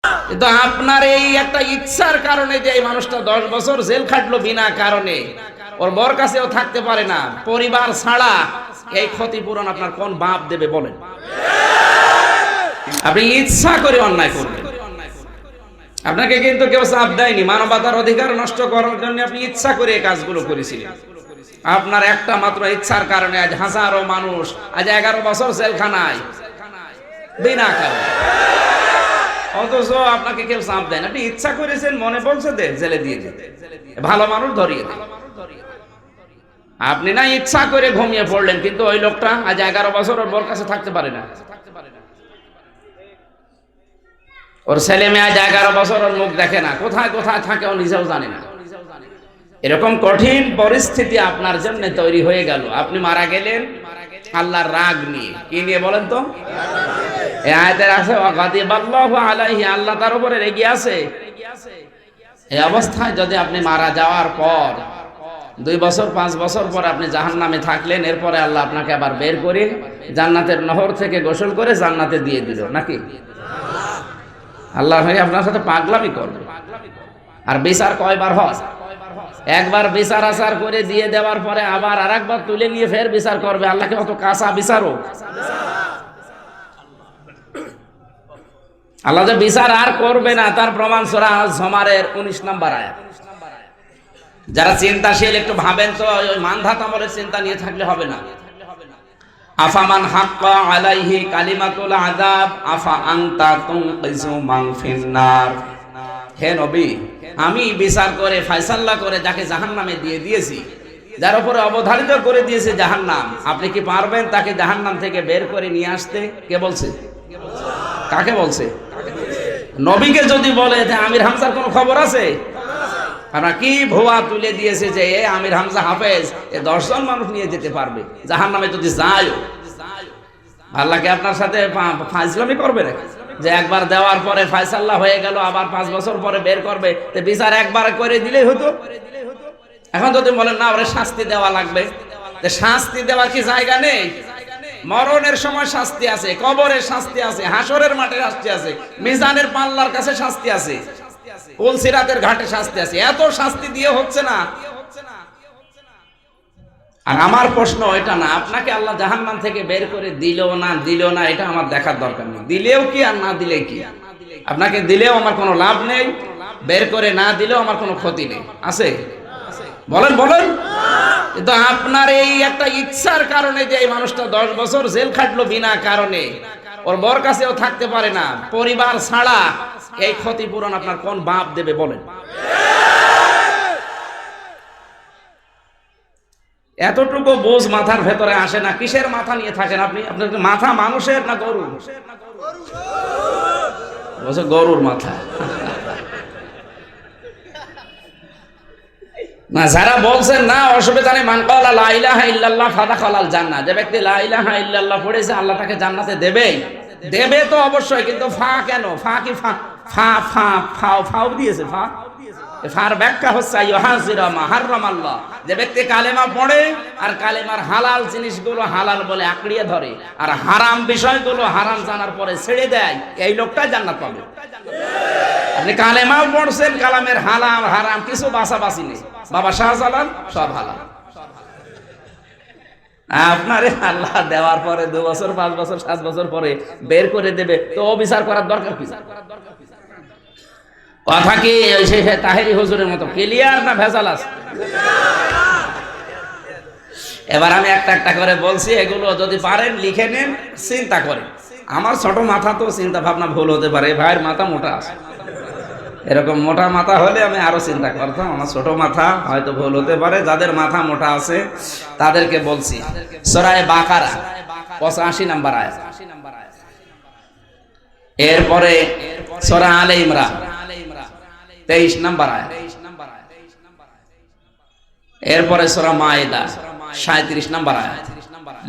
কিন্তু আপনার এই একটা ইচ্ছার কারণে যে এই মানুষটা 10 বছর জেল খাটলো বিনা কারণে, ওর বর কাছেও থাকতে পারে না, পরিবার ছাড়া, এই ক্ষতিপূরণ আপনার কোন বাপ দেবে বলেন? আপনি ইচ্ছা করে অন্যায় করবেন, আপনাকে কিন্তু কেউ চাপ দেয়নি। মানবতার অধিকার নষ্ট করার জন্য আপনি ইচ্ছা করে এই কাজগুলো করেছিলেন। আপনার একটা মাত্র ইচ্ছার কারণে আজ হাজারো মানুষ আজ 11 বছর জেলখানায় বিনা কারণে, অথচ আপনাকে কেউ চাপ দেয় না। আপনি ইচ্ছা করেছেন, মনে বলছে দে জেলে দিয়ে যেতে, ভালো মানুষ ধরিয়ে দেয়। আপনি না ইচ্ছা করে ঘুমিয়ে পড়লেন, কিন্তু ওই লোকটা আজ 11 বছর ওর বর কাছে থাকতে পারে না। ওর ছেলে মেয়ে আজ 11 বছর ওর মুখ দেখে না, কোথায় কোথায় থাকে ও নিজেও জানে না। এরকম কঠিন পরিস্থিতি আপনার জন্য তৈরি হয়ে গেল। আপনি মারা গেলেন আল্লাহর রাগ নিয়ে। কি নিয়ে বলেন তো? এই আয়াতের আছে ওয়াগাদিবাল্লাহু আলাইহি, আল্লাহ তার উপরে রেগে আছে। এই অবস্থায় যদি আপনি মারা যাওয়ার পর 2 বছর 5 বছর পর আপনি জাহান্নামে থাকলেন, এরপরে আল্লাহ আপনাকে আবার বের করে জান্নাতের নহর থেকে গোসল করে জান্নাতে দিয়ে দিল, নাকি? আল্লাহ ভাই আপনার সাথে পাগলামি করবে। আর বিচার কয়বার হয়? একবার বিচার আচার করে দিয়ে দেওয়ার পরে আবার আরেকবার তুলে নিয়ে ফের বিচার করবে। আল্লাহকে কত কাঁচা বিচারক। আল্লাহ যে বিচার আর করবে না তার প্রমাণ সূরা আজ-জুমারের 19 নম্বর আয়াত। যারা চিন্তাশীল একটু ভাবেন তো, ওই মানধাত আমলের চিন্তা নিয়ে থাকলে হবে না। আফামান হাক্কা আলাইহি কালিমাতুল আযাব আফা আনতা তুনকিযু মান ফিন্নার। হে নবী, আমি বিচার করে ফয়সালা করে যাকে জাহান্নামে দিয়ে দিয়েছি, যার উপরে অবধারিত করে দিয়েছে জাহান্নাম, আপনি কি পারবেন তাকে জাহান্নাম থেকে বের করে নিয়ে আসতে? কে বলছে? কাকে বলছে? নবীকে যদি বলে যে আমির হামজার কোনো খবর আছে? আপনারা কি ভুয়া তুলে দিয়েছে যে আমির হামজা হাফেজ 10 জন মানুষ নিয়ে যেতে পারবে জাহান্নামে যদি যায়। আল্লাহকে আপনার সাথে ফাজলামি করবে না যে একবার দেওয়ার পরে ফয়সালা হয়ে গেল, আবার 5 বছর পরে বের করবে, তো বিচার একবার করে দিলেই হতো। এখন যদি বলেন না ওরে শাস্তি দেওয়া লাগবে, তো শাস্তি দেওয়ার কি জায়গা নেই? মরণের সময় শাস্তি আছে, কবরের শাস্তি আছে, হাসরের মাঠে শাস্তি আছে, মিজানের পাল্লার কাছে শাস্তি আছে, পুলসিরাতের ঘাটে শাস্তি আছে। এত শাস্তি দিয়ে হচ্ছে না। আর আমার প্রশ্ন এটা না, আপনাকে আল্লাহ জাহান্নাম থেকে বের করে দিল না এটা আমার দেখার দরকার নেই। দিলেও কি আর না দিলে কি? আপনাকে দিলেও আমার কোনো লাভ নেই, বের করে না দিলেও আমার কোনো ক্ষতি নেই। আছে? বলেন বলেন। কিন্তু আপনার এই একটা ইচ্ছার কারণে যে এই মানুষটা 10 বছর জেল খাটলো বিনা কারণে, ওর বর কাছেও থাকতে পারে না, পরিবার ছাড়া, এই ক্ষতিপূরণ আপনার কোন বাপ দেবে বলেন? এতটুকু বোঝ মাথার ভেতরে আসে না। কিসের মাথা নিয়ে থাকেন আপনি? আপনার মাথা মানুষের না গরু? গরুর মাথা। না, যারা বলছেন না অসুবিধা নেই, মান ক্বালা লা ইলাহা ইল্লাল্লাহ ফাদাখালাল জান্নাহ, যে ব্যক্তি লা ইলাহা ইল্লাল্লাহ পড়েছে আল্লাহ তাকে জান্নাতে দেবেই দেবে। তো অবশ্যই, কিন্তু ফা কেন? ফা কি ফাও দিয়েছে? ফার ব্যাখ্যা হচ্ছে ইউহাজিরা মা হারামাল্লাহ, যে ব্যক্তি কালেমা পড়ে আর কালেমার হালাল জিনিসগুলো হালাল বলে আঁকড়িয়ে ধরে আর হারাম বিষয়গুলো হারাম জানার পরে ছেড়ে দেয়, এই লোকটাই জান্নাত পাবে। আপনি কালেমাও পড়ছেন, কালামের হালাল হারাম কিছু বাছাবাছি নেই, বাবা শাহজালাল সব হালাল। আপনারে আল্লাহ দেওয়ার পরে 2 বছর 5 বছর 7 বছর পরে বের করে দেবে, তো বিচার করার দরকার কি? কথা কি তাহেরি হুজুরের মতো ক্লিয়ার না ভেজাল আছে? এবার আমি একটা করে বলছি, এগুলো যদি পারেন লিখে নেন, চিন্তা করেন। আমার ছোট মাথা তো চিন্তা ভাবনা ভুল হতে পারে, ভাইয়ের মাথা মোটা আছে। এরকম মোটা মাথা হলে আমি আরো চিন্তা করতাম। আমার ছোট মাথা হয়তো ভুল হতে পারে। যাদের মাথা মোটা আছে তাদেরকে বলছি, সূরা বাকারা 85 নম্বর আয়াত, এরপরে সূরা আলে ইমরান 23 নম্বর আয়াত, এরপরে সূরা মায়েদা 37 নম্বর আয়াত।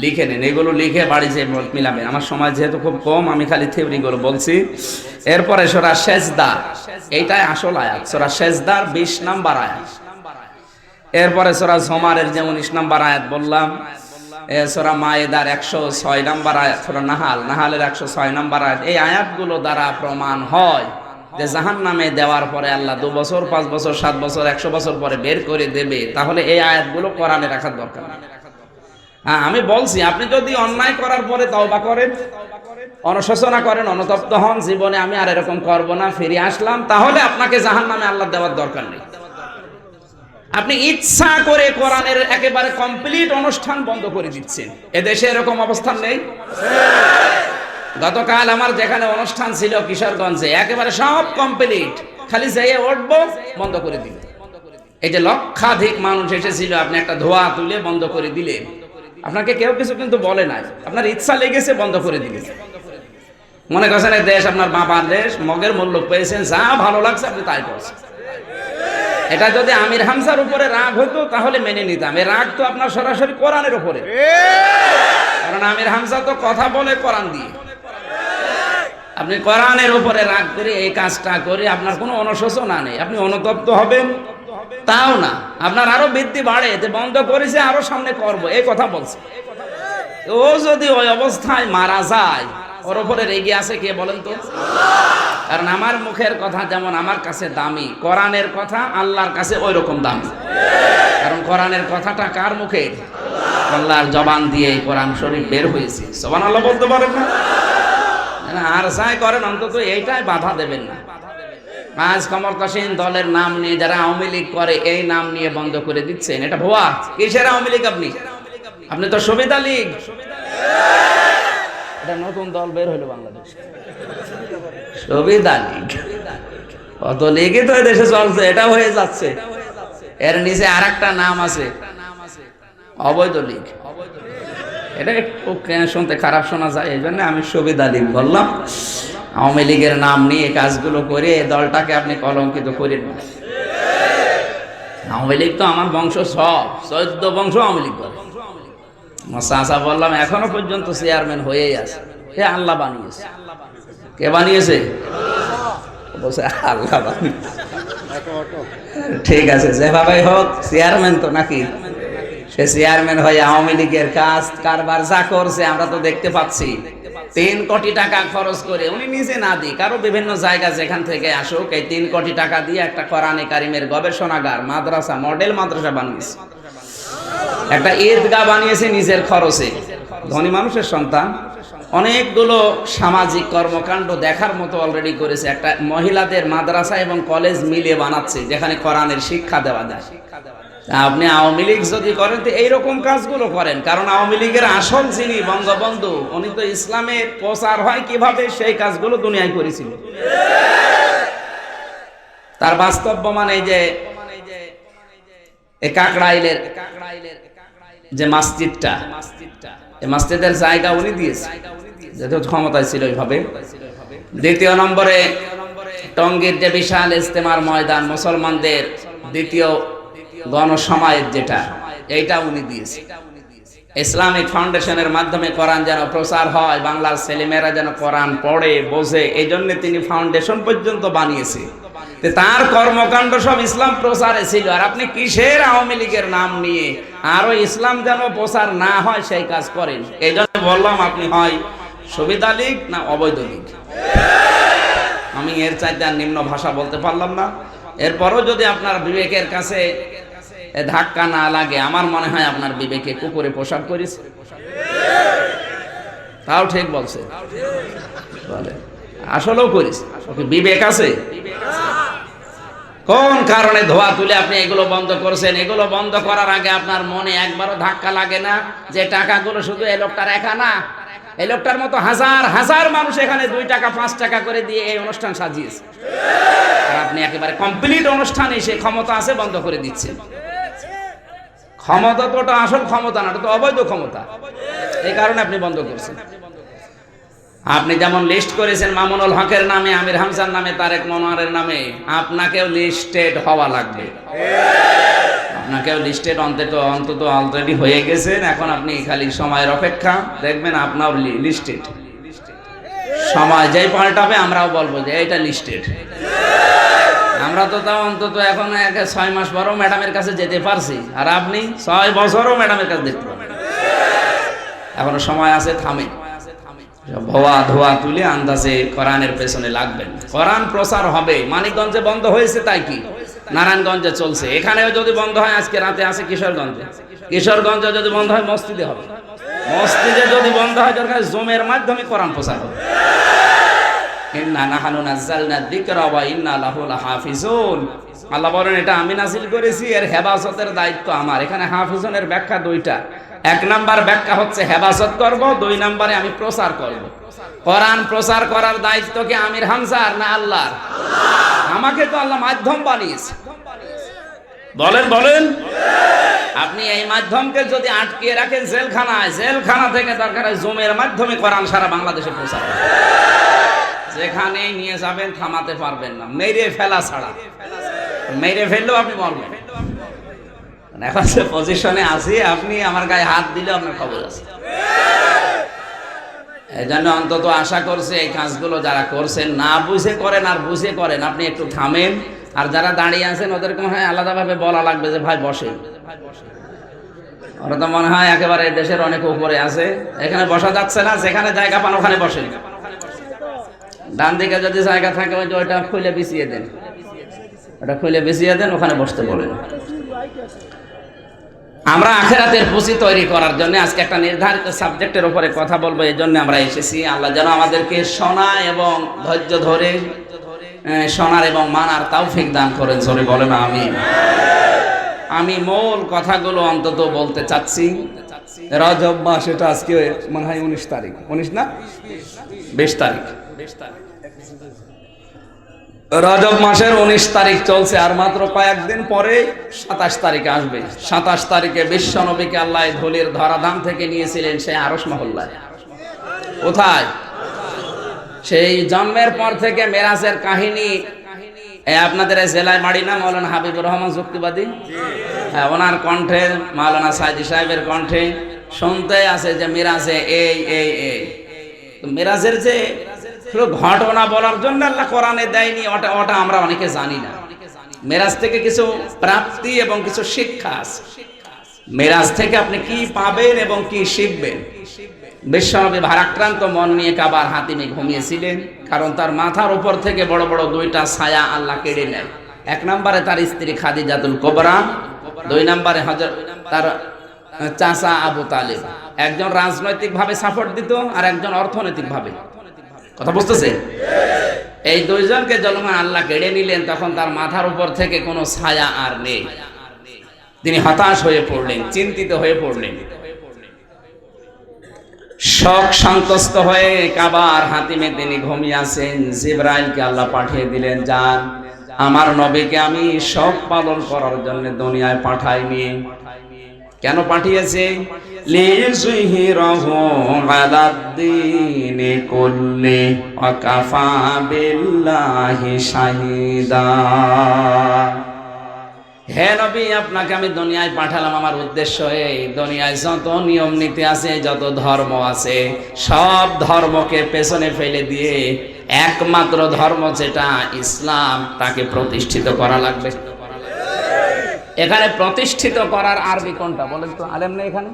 লিখে নেন, এগুলো লিখে বাড়ি যেয়ে মিলাবেন। আমার সময় যেহেতু খুব কম, আমি খালি থিওরিগুলো বলছি। এরপরে সূরা সেজদা, এইটাই আসল আয়াত, সূরা সেজদার 20 নম্বর আয়াত। এরপরে সূরা জুমারের যে 19 নম্বর আয়াত বললাম, সূরা মায়েদার 106 নম্বর আয়াত, সূরা নাহালের 106 নম্বর আয়াত। এই আয়াতগুলো দ্বারা প্রমাণ হয় যে জাহান্নামে দেওয়ার পরে আল্লাহ 2 বছর 5 বছর 7 বছর 100 বছর পরে বের করে দেবে, তাহলে এই আয়াতগুলো কোরআনে রাখার দরকার নেই। হ্যাঁ, আমি বলছি আপনি যদি অন্যায় করার পরে তওবা করেন, অনুশোচনা করেন, অনুতপ্ত হন, জীবনে আমি আর এরকম করব না, ফিরে আসলাম, তাহলে আপনাকে জাহান্নামে আল্লাহ দেওয়ার দরকার নেই। আপনি ইচ্ছা করে কোরআনের একেবারে কমপ্লিট অনুষ্ঠান বন্ধ করে দিচ্ছেন। এদেশে এরকম অবস্থান নেই? গতকাল আমার যেখানে অনুষ্ঠান ছিল কিশোরগঞ্জে, একেবারে সব কমপ্লিট, খালি যেয়ে উঠবো বন্ধ করে দিল। এই যে লক্ষাধিক মানুষ এসেছিল, আপনি একটা ধোয়া তুলে বন্ধ করে দিলেন। আপনাকে কেউ কিছু কিন্তু বলে নাই, আপনার ইচ্ছা লেগেছে বন্ধ করে দিলেন। মনে করছেন এই দেশ আপনার বাবার দেশ, মগের মূল্য পেয়েছেন, যা ভালো লাগছে আপনি তাই করছেন। এটা যদি আমির হামজার উপরে রাগ হতো তাহলে মেনে নিতাম। এই রাগ তো আপনার সরাসরি কোরআনের উপরে, কারণ আমির হামজা তো কথা বলে কোরআন দিয়ে। আপনি কোরআনের উপরে রাগ করে এই কাজটা করে আপনার কোনো অনুশোচনা নেই, আপনি অনুতপ্ত হবেন তাও না, আপনার আরো বৃদ্ধি বাড়ে, যে বন্ধ করেছে আরো সামনে করব, এই কথা বলছে। ও যদি ওই অবস্থায় মারা যায়, ওর উপরে রেগে আছে কে বলেন তো? কারণ আমার মুখের কথা যেমন আমার কাছে দামি, কোরআনের কথা আল্লাহর কাছে ওই রকম দামি। কারণ কোরআনের কথাটা কার মুখে? আল্লাহর জবান দিয়ে কোরআন শরীফ বের হয়েছে। সুবহানাল্লাহ বলতে পারেন না? আর যাই করেন অন্তত এইটাই বাধা দেবেন না। আজ ক্ষমতাসীন দলের নাম নিয়ে যারা আওয়ামী লীগ করে, এই নাম নিয়ে বন্ধ করে দিচ্ছেন, এটা ভুয়া। কিসের আওয়ামী লীগ? আপনি তো সুবিধা লীগ। এটা নতুন দল বের হলো বাংলাদেশ, সুবিধা লীগ। কত লীগই তো দেশে চলছে, এটা হয়ে যাচ্ছে। এর নিচে আর একটা নাম আছে, অবৈধ লীগ। এটা একটু শুনতে খারাপ শোনা যায়, এই জন্য আমি সুবিধা লীগ বললাম। আওয়ামী লীগের নাম নিয়ে কাজগুলো করে দলটাকে আপনি কলঙ্কিত করেন না। আওয়ামী লীগ তো আমার বংশ, সব 14 বংশ আওয়ামী লীগ করে। চাচা বললাম এখনো পর্যন্ত চেয়ারম্যান হয়েই আছে। হে আল্লাহ বানিয়েছে। কে বানিয়েছে? বলছে আল্লাহ বানিয়েছে। ঠিক আছে, যেভাবে হোক চেয়ারম্যান তো নাকি, সে চেয়ারম্যান হয়ে আওয়ামী লীগের কাজ কারবার যা করছে আমরা তো দেখতে পাচ্ছি। 3 কোটি টাকা খরচ করে, উনি নিজে না দিক, আরো বিভিন্ন জায়গা যেখান থেকে আসুক, এই 3 কোটি টাকা দিয়ে একটা কোরআনে কারিমের গবেষণাগার, মাদ্রাসা, মডেল মাদ্রাসা বানিয়েছে। একটা ঈদগাহ বানিয়েছে নিজের খরচে। ধনী মানুষের সন্তান। অনেকগুলো সামাজিক কর্মকাণ্ড দেখার মতো অলরেডি করেছে। একটা মহিলাদের মাদ্রাসা এবং কলেজ মিলিয়ে বানাচ্ছে, যেখানে কোরআনের শিক্ষা দেওয়া যায়। আপনি আওয়ামী লীগ যদি করেন তো এইরকম কাজগুলো করেন, কারণ আওয়ামী লীগের আসল যিনি বঙ্গবন্ধু, উনি তো ইসলামের প্রচার হয় কিভাবে সেই কাজগুলো দুনিয়ায় করেছিল। তার বাস্তব প্রমাণ এই যে কাকরাইলের যে মসজিদটা, এই মসজিদের জায়গা উনি দিয়েছে, যেহেতু ক্ষমতায় ছিল ওইভাবে। 2 নম্বরে টঙ্গীর যে বিশাল ইজতেমার ময়দান, মুসলমানদের দ্বিতীয় গণসমায়েত যেটা, এইটা উনি দিয়েছে। ইসলামিক ফাউন্ডেশনের মাধ্যমে কোরআন যেন প্রচার হয়, বাংলার ছেলেমেয়েরা যেন কোরআন পড়ে বোঝে, এই জন্য তিনি ফাউন্ডেশন পর্যন্ত বানিয়েছে। তার কর্মকাণ্ড সব ইসলাম প্রচারে ছিল। আর আপনি কিসের আওয়ামী লীগের নাম নিয়ে আরো ইসলাম যেন প্রচার না হয় সেই কাজ করেন। এই জন্য বললাম আপনি হয় সুবিধা লীগ না অবৈধ লীগ। আমি এর চাইতে আর নিম্ন ভাষা বলতে পারলাম না। এরপরও যদি আপনার বিবেকের কাছে ধাক্কা না লাগে, আমার মনে হয় আপনার বিবেকে কুকুরে পোশাক করিস, তাও ঠিক বলছে, আসলেও করিস, বিবেক আছে। কোন কারণে ধোয়া তুলে আপনি এগুলো বন্ধ করছেন? এগুলো বন্ধ করার আগে আপনার মনে একবারও ধাক্কা লাগে না যে টাকাগুলো শুধু এই লোকটার একা না, এই লোকটার মতো হাজার হাজার মানুষ এখানে 2 টাকা 5 টাকা করে দিয়ে এই অনুষ্ঠান সাজিয়েছে, আর আপনি একেবারে কমপ্লিট অনুষ্ঠানে সে ক্ষমতা আছে বন্ধ করে দিচ্ছেন। ক্ষমতা তো ওটা আসল ক্ষমতা না, ওটা তো অবৈধ ক্ষমতা, এই কারণে আপনি বন্ধ করছেন। আপনি যেমন লিস্ট করেছেন মামুনুল হকের নামে, আমির হামজার নামে, তারেক মনোয়ারের নামে, আপনাকেও লিস্টেড হওয়া লাগবে। আপনাকেও লিস্টেড অন্তত অলরেডি হয়ে গেছেন, এখন আপনি খালি সময়ের অপেক্ষা, দেখবেন আপনার লিস্টেড। সময় যেই পাল্টাবে আমরাও বলবো যে এটা লিস্টেড। আমরা তো তাও অন্তত এখন 6 মাস পরও ম্যাডামের কাছে যেতে পারছি, আর আপনি 6 বছরও ম্যাডামের কাছে দেখতে পাবেন। এখনো সময় আছে, থামে। ভুয়া ধোয়া তুলে আন্দাজে কোরআনের পেছনে লাগবেন। কোরআন প্রচার হবে। মানিকগঞ্জে বন্ধ হয়েছে তাই কি, নারায়ণগঞ্জে চলছে, এখানেও যদি বন্ধ হয়, আজকে রাতে আছে কিশোরগঞ্জে, কিশোরগঞ্জে যদি বন্ধ হয় মসজিদে হবে, মসজিদে যদি বন্ধ হয় দরকার জুমের মাধ্যমে কোরআন প্রচার হবে। ইন্না নাহানু নাযালনা যিকরা ওয়া ইন্না লাহু লাহাফিজুন। আল্লাহ বলেন এটা আমি নাযিল করেছি, এর হেফাজতের দায়িত্ব আমার। এখানে হাফিজনের ব্যাখ্যা দুইটা। এক নাম্বার ব্যাখ্যা হচ্ছে হেফাজত করব, দুই নম্বরে আমি প্রচার করব। কোরআন প্রচার করার দায়িত্ব কি আমির হামজার না আল্লাহর? আমাকে তো আল্লাহ মাধ্যম বানিয়েছে। বলেন বলেন, আপনি এই মাধ্যমকে যদি আটকিয়ে রাখেন জেলখানায়, জেলখানা থেকে দরকার হয় জুমের মাধ্যমে কোরআন সারা বাংলাদেশে প্রচার হবে। যেখানে নিয়ে যাবেন থামাতে পারবেন না, মেরে ফেলা ছাড়া। মেরে ফেললেও আপনি মরবেন। এখন সে পজিশনে আছি, আপনি আমার গায়ে হাত দিলে আপনার খবর আছে। এই জন্য অন্তত আশা করছে এই কাজগুলো যারা করছেন না বুঝে করেন আর বুঝে করেন, আপনি একটু থামেন। আর যারা দাঁড়িয়ে আছেন ওদেরকে মনে হয় আলাদাভাবে বলা লাগবে যে ভাই বসেন। ওরা তো মনে হয় একেবারে দেশের অনেক উপরে আছে, এখানে বসা যাচ্ছে না, যেখানে জায়গা পান ওখানে বসেন। ডান দিকে যদি জায়গা থাকে ওইটা খুলে বিছিয়ে দেন, ওটা খুলে বিছিয়ে দেন, ওখানে বসতে বলেন। আমরা আখিরাতের পুঁজি তৈরি করার জন্য আজকে একটা নির্ধারিত সাবজেক্টের উপরে কথা বলবো, এই জন্য আমরা এসেছি। আল্লাহ যেন আমাদেরকে শোনা এবং ধৈর্য ধরে শোনার এবং মানার তৌফিক দান করেন। জোরে বলেন আমিন। আমি মূল কথাগুলো অন্তত বলতে চাচ্ছি। রজব মাস, এটা আজকে মনে হয় 19 তারিখ, 19 না 20 তারিখ। রজব মাসের 19 তারিখ চলছে, আর মাত্র কয়েকদিন পরে 27 তারিখে আসবে। 27 তারিখে বিশ্ব নবীকে আল্লাহ ধুলির ধরাধাম থেকে নিয়েছিলেন সেই আরশ মহল্লায়। কোথায়? সেই জন্মের পর থেকে মেরাজের কাহিনী আপনাদের জেলায় মাড়ি না মাওলানা হাবিবুর রহমান যুক্তিবাদী, হ্যাঁ, ওনার কণ্ঠে, মাওলানা সাইদি সাহেবের কণ্ঠে শুনতে আছে যে মেরাজে এই এই এই। মেরাজের যে ঘটনা বলার জন্য আল্লাহ কোরআনে দেয়নি, ওটা আমরা অনেকে জানি না। মেরাজ থেকে কিছু প্রাপ্তি এবং কিছু শিক্ষা আছে। মেরাজ থেকে আপনি কি পাবেন এবং কি শিখবেন। বিশ্বনবী ভারাক্রান্ত মন নিয়ে কাবার হাতিমে ঘুমিয়েছিলেন, কারণ তার মাথার উপর থেকে বড় বড় দুইটা ছায়া আল্লাহ কেড়ে নেয়। এক নম্বরে তার স্ত্রী খাদিজাতুল কুবরা, দুই নম্বরে তার চাচা আবু তালেব। একজন রাজনৈতিক ভাবে সাপোর্ট দিত আর একজন অর্থনৈতিক ভাবে। কথা বুঝতেছে? এই দুইজনকে যখন আল্লাহ কেড়ে নিলেন, তখন তার মাথার উপর থেকে কোনো ছায়া আর নেই। তিনি হতাশ হয়ে পড়লেন, চিন্তিত হয়ে পড়লেন। শোক সন্তুষ্ট হয়ে কাবার হাতিমে তিনি ঘুমিয়ে আছেন। জিবরাইলকে আল্লাহ পাঠিয়ে দিলেন, যান, আমার নবীকে আমি শোক পালন করার জন্য দুনিয়ায় পাঠাইনি। কেন পাঠিয়েছে? লিযুহিরাহু আলাদ-দীনি কুল্লি ওয়া কাফা বিল্লাহি শাহিদা। হে নবী, আপনাকে আমি দুনিয়ায় পাঠালাম, আমার উদ্দেশ্য এই দুনিয়ায় যত নিয়ম নীতি আছে, যত ধর্ম আছে, সব ধর্মকে পেছনে ফেলে দিয়ে একমাত্র ধর্ম যেটা ইসলাম, তাকে প্রতিষ্ঠিত করা লাগবে। এখানে প্রতিষ্ঠিত করার আরবি কোনটা বলেন তো? আলেম নেই এখানে?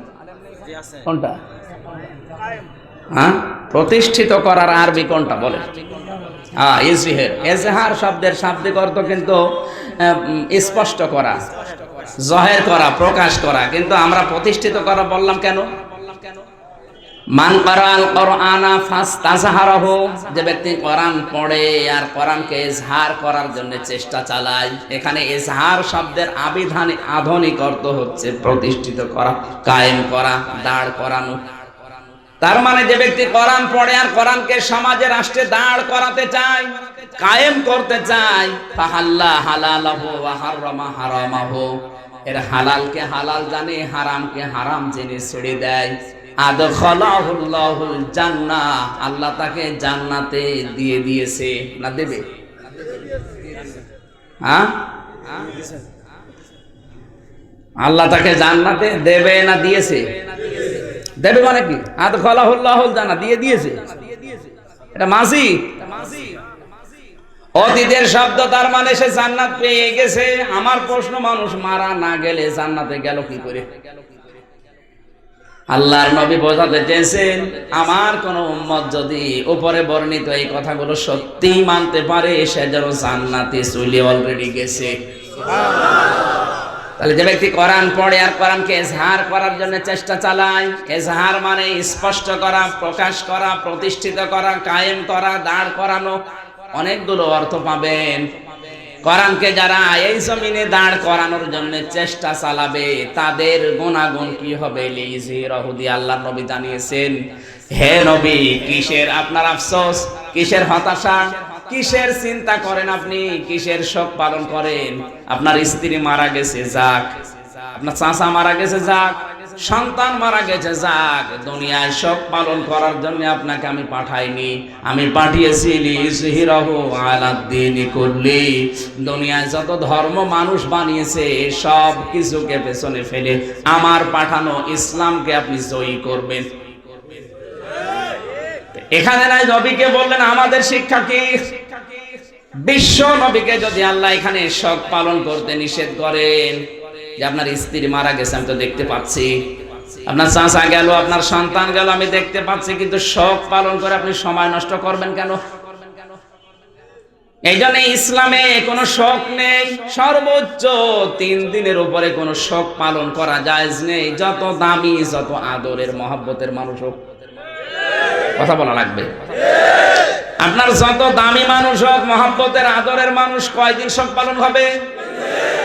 কোনটা? হ্যাঁ, প্রতিষ্ঠিত করার আরবি কোনটা বলেন? ইজহির। এজহার শব্দের শাব্দিক অর্থ কিন্তু স্পষ্ট করা, জাহির করা, প্রকাশ করা। কিন্তু আমরা প্রতিষ্ঠিত করা বললাম কেন? মান কারাল কোরআনা ফাস্তাজহারাহু, যে ব্যক্তি কোরআন পড়ে আর কোরআনকে ইজহার করার জন্য চেষ্টা চালায়। এখানে ইজহার শব্দের আধুনিক অর্থ হচ্ছে প্রতিষ্ঠিত করা, কায়েম করা, দাঁড় করানো। তার মানে যে ব্যক্তি কোরআন পড়ে আর কোরআনকে সমাজে, রাষ্ট্রে দাঁড় করাতে চায়, কায়েম করতে চায়, ফাহাল্লা হালালাহু ওয়া হারামা হারামাহু, এর হালালকে হালাল জানে, হারামকে হারাম জেনে ছেড়ে দেয়। আদখালাহুল্লাহুল জান্নাহ, আল্লাহ তাকে জান্নাতে দিয়ে দিয়েছে না দেবে? হ্যাঁ, আল্লাহ তাকে জান্নাতে দেবে না দিয়েছে? দেবে মানে কি? আদখালাহুল্লাহুল জান্নাহ, দিয়ে দিয়েছে। এটা মাঝি, অতীতের শব্দ, তার মানে সে জান্নাত পেয়ে গেছে। আমার প্রশ্ন, মানুষ মারা না গেলে জান্নাতে গেল কি করে? আল্লাহর নবী বোঝাতে চেয়েছেন আমার কোন উম্মত যদি উপরে বর্ণিত এই কথাগুলো সত্যি মানতে পারে সে যেন জান্নাতে চলে অলরেডি গেছে। তাহলে যে ব্যক্তি কোরআন পড়ে আর কোরআনকে এজহার করার জন্য চেষ্টা চালায়, এজহার মানে স্পষ্ট করা, প্রকাশ করা, প্রতিষ্ঠিত করা, কায়েম করা, দাঁড় করানো, অনেকগুলো অর্থ পাবেন। কোরআনকে যারা এই জমিনে দাঁড় করানোর জন্য চেষ্টা চালাবে তাদের গুনাহগুন কি হবে লিযিরাহু দিয়ে আল্লাহর নবী জানিয়েছেন। হে নবী, কিসের আপনার আফসোস, কিসের হতাশা, কিসের চিন্তা করেন আপনি, কিসের শোক পালন করেন? আপনার স্ত্রী মারা গেছে যাক, আপনার চাচা মারা গেছে যাক, সন্তান মারা গেছে যাক, দুনিয়ায় শোক পালন করার জন্য আপনাকে আমি পাঠাইনি, আমি পাঠিয়েছি লিযিরাহু আলাদ্দীনি কুল্লি। দুনিয়ায় যত ধর্ম মানুষ বানিয়েছে সব কিছুকে পেছনে ফেলে আমার পাঠানো ইসলামকে আপনি জয়ী করবেন। এখানে নাই নবীকে বললেন আমাদের শিক্ষা কি? বিশ্ব নবীকে যদি আল্লাহ এখানে শোক পালন করতে নিষেধ করেন, যে আপনার স্ত্রী মারা গেছে আমি তো দেখতে পাচ্ছি, আপনার চাচা গেল, আপনার সন্তান গেল আমি দেখতে পাচ্ছি, কিন্তু শোক পালন করে আপনি সময় নষ্ট করবেন কেন? এই জন্য ইসলামে কোনো শোক নেই, সর্বোচ্চ 3 দিনের উপরে কোনো শোক পালন করা জায়েজ নেই, যত দামি যত আদরের মহব্বতের মানুষ হোক। কথা বলা লাগবে। আপনার যত দামি মানুষ হোক, মহব্বতের আদরের মানুষ, কয়দিন শোক পালন হবে?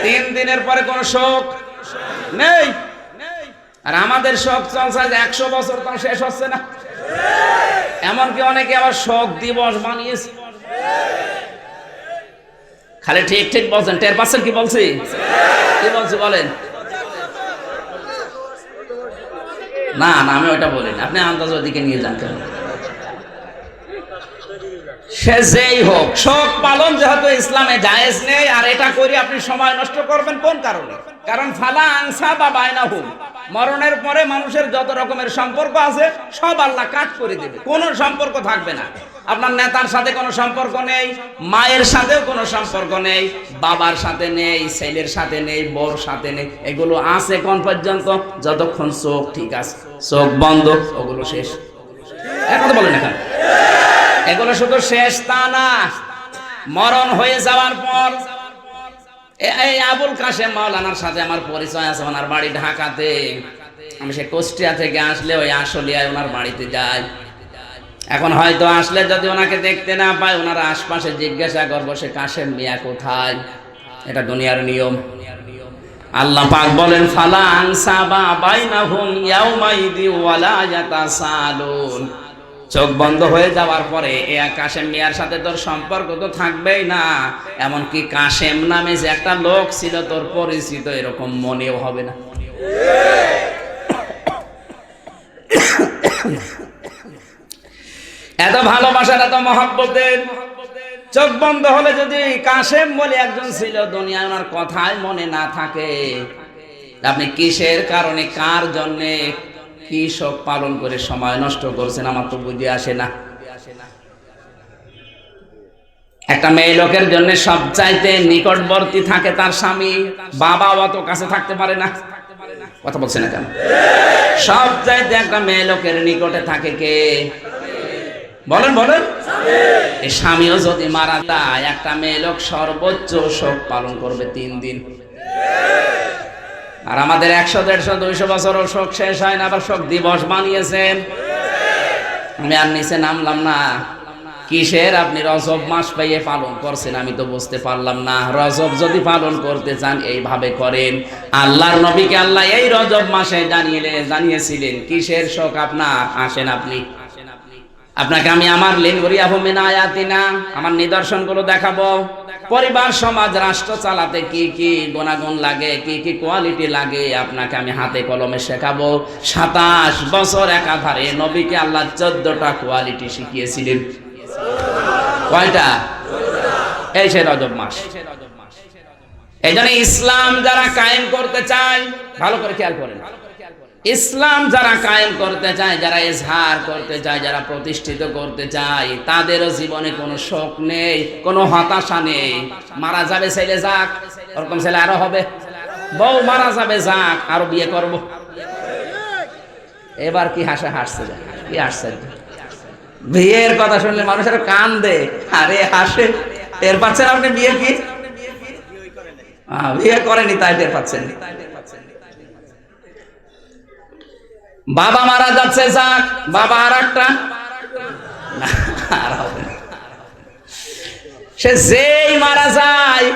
3 দিনের পরে কোনো শোক নেই। আর আমাদের শোক চলছে 100 বছর, তাও শেষ হচ্ছে না। এমনকি অনেকে আবার শোক দিবস বানিয়েছে। খালি ঠিক ঠিক বলছেন, টের পাচ্ছেন কি বলছি? কি বলছি বলেন? না না, আমি ওইটা বলিনি, আপনি আন্দাজ ওদিকে নিয়ে যান। কেন? সে যেই হোক, শোক পালন যেহেতু ইসলামে জায়েজ নেই, আর এটা করে আপনি সময় নষ্ট করবেন কোন কারণে? কারণ ফালা আনসাবা বাইনাহুম, মরণের পরে মানুষের যত রকমের সম্পর্ক আছে সব আল্লাহ কাট করে দেবে, কোনো সম্পর্ক থাকবে না। আপনার নেতার সাথে কোনো সম্পর্ক নেই, মায়ের সাথেও কোনো সম্পর্ক নেই, বাবার সাথে নেই, ছেলের সাথে নেই, বউর সাথে নেই। এগুলো আছে কোন পর্যন্ত? যতক্ষণ চোখ ঠিক আছে, চোখ বন্ধ ওগুলো শেষ। কথা বলেন এখানে, এগুলো শুধু শেষ তা না, মরণ হয়ে যাওয়ার পর এই আবুল কাশেম মাওলানার সাথে আমার পরিচয় আছে, ওনার বাড়ি ঢাকাতে। আমি সে কুষ্টিয়া থেকে আসলে ওই আশুলিয়ায় ওনার বাড়িতে যাই। এখন হয়তো আসলে যদি ওনাকে দেখতে না পাই, ওনার আশপাশে জিজ্ঞাসা করবো সে কাশেম মিয়া কোথায়। এটা দুনিয়ার নিয়ম। আল্লাহ পাক বলেন ফালা আনসাবা বাইনাহুম ইয়াউমাইদি ওয়ালা ইয়াতাসালুন। চোখ বন্ধ হয়ে যাওয়ার পরে কাশেম মিয়ার সাথে তোর সম্পর্ক তো থাকবেই না, এমনকি কাশেম নামে যে একটা লোক ছিল তোর পরিচিত, এরকম মনেও হবে না। এত ভালোবাসার, এত মহব্বতের, চোখ বন্ধ হলে যদি কাশেম বলে একজন ছিল দুনিয়ায় ওনার কথাই মনে না থাকে, আপনি কিসের কারণে, কার জন্যে, কি শোক পালন করে সময় নষ্ট করছেন আমার তো বুঝে আসে না। একটা মেয়ে লোকের জন্য সবচাইতে নিকটবর্তী থাকে তার স্বামী, বাবা অত কাছে থাকতে পারে না। কথা বলছে না কেন? সবচাইতে একটা মেয়ে লোকের নিকটে থাকে কে? বলেন বলেন। এই স্বামীও যদি মারা যায়, একটা মেয়ে লোক সর্বোচ্চ শোক পালন করবে 3 দিন। আর আমাদের 100, 150, 200 বছরও শোক শেষ হয় না, আবার শোক দিবস বানিয়েছেন। আমি আর নিচে নামলাম না। কিসের আপনি রজব মাস পাইয়ে পালন করছেন আমি তো বুঝতে পারলাম না। রজব যদি পালন করতে চান এইভাবে করেন। আল্লাহর নবীকে আল্লাহ এই রজব মাসে জানিয়েছিলেন কিসের শোক আপনার। আসেন আপনাকে আমি আমার আমার নিদর্শনগুলো দেখাবো। পরিবার, সমাজ, রাষ্ট্র চালাতে কি কি গুণাগুণ লাগে, কি কি কোয়ালিটি লাগে, আপনাকে আমি হাতে কলমে শেখাবো। 27 বছর একাধারে নবীকে আল্লাহ 14টা কোয়ালিটি শিখিয়েছিলেন। কয়টা? এই সে রজব মাস। এই জন্য ইসলাম যারা কায়েম করতে চায়, ভালো করে খেয়াল করেন, ইসলাম যারা কায়েম করতে চায়, যারা ইজহার করতে চায়, যারা প্রতিষ্ঠিত করতে চায়, তাদেরও জীবনে কোনো শোক নেই, কোনো হতাশা নেই। মারা যাবে ছেলে, যাক, ওরকম ছেলে আরো হবে। বউ মারা যাবে, যাক, আরো বিয়ে করব। এবার কি হাসা হাসছে, কি হাসছে, বিয়ের কথা শুনলে মানুষের কান দে, আরে হাসে। টের পাচ্ছেন আপনি বিয়ে কি? বিয়ে করেনি তাই টের পাচ্ছেন। বাবা মারা যাচ্ছে, যাক, বাবা আর একটা সে যেই মারা যায়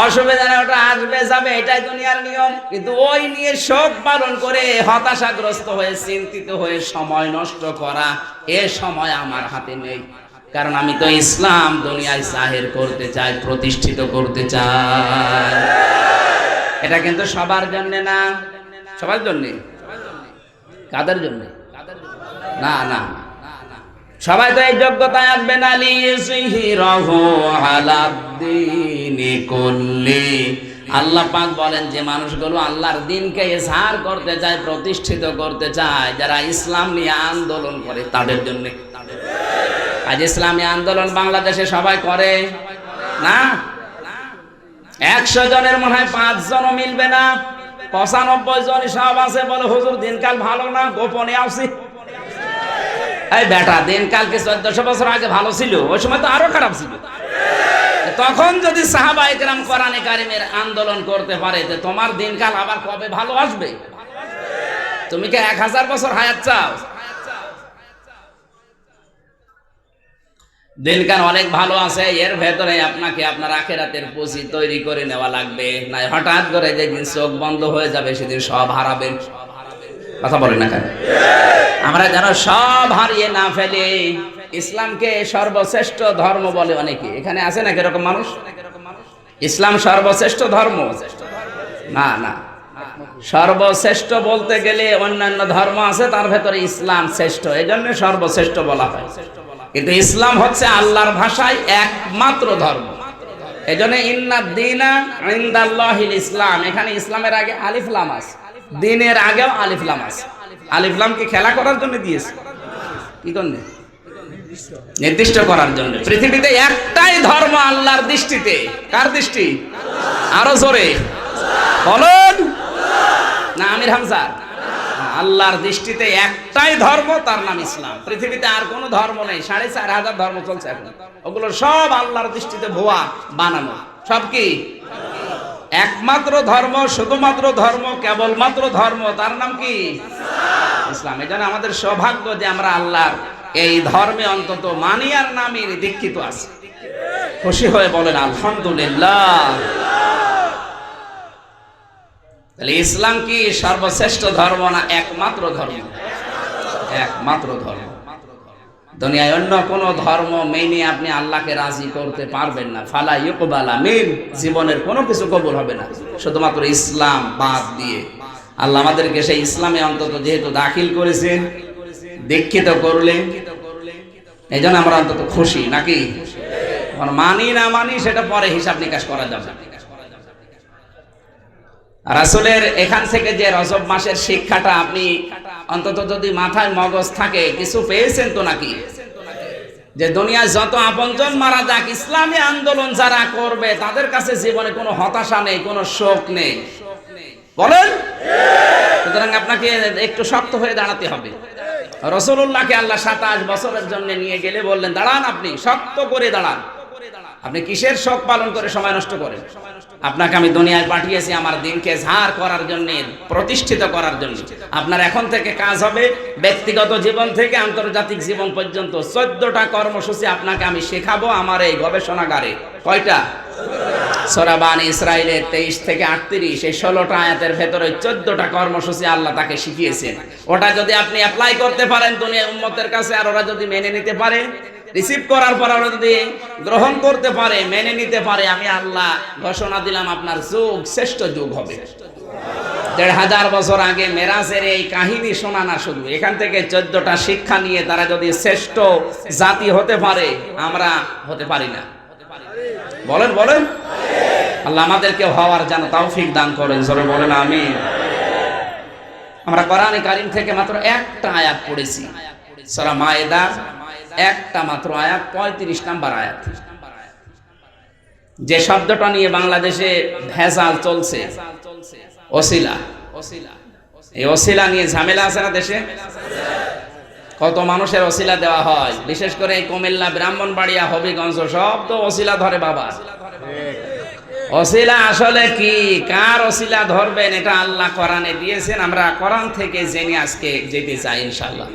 অসুবিধা নেই, ওটা আসবে যাবে, এটাই দুনিয়ার নিয়ম। কিন্তু ওই নিয়ে শোক পালন করে হতাশাগ্রস্ত হয়ে চিন্তিত হয়ে সময় নষ্ট করা, এ সময় আমার হাতে নেই। কারণ আমি তো ইসলাম দুনিয়ায় জাহির করতে চাই, প্রতিষ্ঠিত করতে চাই। এটা কিন্তু সবার জন্য না। সবার জন্য? কাদের জন্য? না না, সবাই তো এই যোগ্যতায় আসবে না। আল্লাহ পাক বলেন যে মানুষগুলো আল্লাহর দ্বীনকে ইজহার করতে চায়, প্রতিষ্ঠিত করতে চায়, যারা ইসলাম নিয়ে আন্দোলন করে তাদের জন্য। আজ ইসলামী আন্দোলন বাংলাদেশে সবাই করে না। 100 জনের মনে হয় 5 জনও মিলবে না, 95 জন সব আছে বলে হুজুর দিনকাল ভালো না, গোপনে আসি। এই বেটা, দিনকালকে 1400 বছর আগে ভালো ছিল, ওই সময় তো আরো খারাপ ছিল। তখন যদি সাহাবায়ে কেরাম কোরআনে কারিমের আন্দোলন করতে পারে, তো তোমার দিনকাল আবার কবে ভালো আসবে? তুমি কি 1000 বছর হায়াত চাও? দিনকাল অনেক ভালো আছে, এর ভেতরে আপনাকে আপনার আখিরাতের পুঁজি তৈরি করে নেওয়া লাগবে। না হঠাৎ করে যেদিন চোখ বন্ধ হয়ে যাবে সেদিন সব হারাবেন। কথা বলে না কেন? আমরা যেন সব হারিয়ে না ফেলে। ইসলামকে সর্বশ্রেষ্ঠ ধর্ম বলে অনেকে, এখানে আছে না এরকম মানুষ? ইসলাম সর্বশ্রেষ্ঠ ধর্ম না, না। সর্বশ্রেষ্ঠ বলতে গেলে অন্যান্য ধর্ম আছে, তার ভেতরে ইসলাম শ্রেষ্ঠ, এই জন্য সর্বশ্রেষ্ঠ বলা হয়। কিন্তু ইসলাম হচ্ছে আল্লাহর ভাষায় একমাত্র ধর্ম। এই জন্য ইন্নাদ দীনা ইনদাল্লাহিল ইসলাম, এখানে ইসলামের আগে আলিফ লাম আছে, দ্বীনের আগেও আলিফ লাম আছে। আলিফ লাম কি খেলা করার জন্য দিয়েছে? কি জন্য? নির্দিষ্ট করার জন্য। পৃথিবীতে একটাই ধর্ম আল্লাহর দৃষ্টিতে। কার দৃষ্টি? আরো জোরে বলুন না, আমির হামজা। আল্লাহর দৃষ্টিতে একটাই ধর্ম, তার নাম ইসলাম। পৃথিবীতে আর কোনো ধর্ম নেই। 4500 ধর্ম চলছে এখন, ওগুলো সব আল্লাহর দৃষ্টিতে ভুয়া, বানানো। সব কি? একমাত্র ধর্ম, শুধুমাত্র ধর্ম, কেবলমাত্র ধর্ম, তার নাম কি? ইসলাম। এই জন্য আমাদের সৌভাগ্য যে আমরা আল্লাহর এই ধর্মে অন্তত মানি আর নামে দীক্ষিত আছি। খুশি হয়ে বলেন আলহামদুলিল্লাহ। তাহলে ইসলাম কি সর্বশ্রেষ্ঠ ধর্ম না একমাত্র ধর্ম? একমাত্র ধর্ম। দুনিয়ায় অন্য কোন ধর্ম মেনে আপনি আল্লাহকে রাজি করতে পারবেন না। ফালা ইউকবালা মিন, জীবনের কোনো কিছু কবুল হবে না শুধুমাত্র ইসলাম বাদ দিয়ে। আল্লাহ আমাদেরকে সেই ইসলামে অন্তত যেহেতু দাখিল করেছেন, দীক্ষিত করলেন, এই জন্য আমরা অন্তত খুশি, নাকি? মানি না মানি সেটা পরে হিসাব নিকাশ করা যাবে। রাসূলের এখান থেকে যে রজব মাসের শিক্ষাটা আপনি অন্তত যদি মাথায় মগজ থাকে, কিছু পেয়েছেন তো নাকি? যে দুনিয়ায় যত আপনজন মারা যাক, ইসলামী আন্দোলন যারা করবে তাদের কাছে জীবনে কোনো হতাশা নেই, কোনো শোক নেই। বলেন? সুতরাং আপনাকে একটু শক্ত হয়ে দাঁড়াতে হবে। রাসূলুল্লাহকে আল্লাহ 27 বছরের জন্য নিয়ে গেলে বললেন দাঁড়ান, আপনি শক্ত করে দাঁড়ান। আপনি কিসের শোক পালন করে সময় নষ্ট করেন? আপনাকে আমি দুনিয়ায় পাঠিয়েছি আমার দ্বীনকে ইজহার করার জন্য, প্রতিষ্ঠিত করার জন্য। আপনার এখন থেকে কাজ হবে ব্যক্তিগত জীবন থেকে আন্তর্জাতিক জীবন পর্যন্ত 14টা কর্মসূচি আপনাকে আমি শেখাবো আমার এই গবেষণাগারে। কয়টা? সূরা বানী ইসরাঈলের 23 থেকে 38, এই 16টা আয়াতের ভেতরে 14টা কর্মসূচি আল্লাহ তাকে শিখিয়েছেন। ওটা যদি আপনি অ্যাপ্লাই করতে পারেন দুনিয়ার উম্মতের কাছে, আর ওরা যদি মেনে নিতে পারে, রিসিভ করার পর ওরা যদি গ্রহণ করতে পারে, মেনে নিতে পারে, আমি আল্লাহ ঘোষণা দিলাম আপনার যুগ শ্রেষ্ঠ যুগ হবে। 1500 বছর আগে মেরাজের এই কাহিনী শোনা না, শুধু এখান থেকে 14টা শিক্ষা নিয়ে তারা যদি শ্রেষ্ঠ জাতি হতে পারে, আমরা হতে পারি না? বলেন বলেন। আল্লাহ আমাদেরকে হওয়ার যেন তৌফিক দান করেন, জোরে বলেন আমিন। আমরা কোরআনে কারীম থেকে মাত্র একটা আয়াত পড়েছি, সূরা মায়েদা, একটা মাত্র আয়াত, 35 নম্বর আয়াত। যে শব্দটা নিয়ে বাংলাদেশে ভেজাল চলছে, ওসিলা, এই ওসিলা নিয়ে ঝামেলা আছে না দেশে? কত মানুষের ওসিলা দেওয়া হয়, বিশেষ করে এই কুমিল্লা, ব্রাহ্মণবাড়িয়া, হবিগঞ্জ সব তো ওসিলা ধরে বাবা। ওসিলা আসলে কি, কার ওসিলা ধরবেন এটা আল্লাহ কোরআনে দিয়েছেন। আমরা কোরআন থেকে জেনে আজকে যেতে চাই ইনশাআল্লাহ।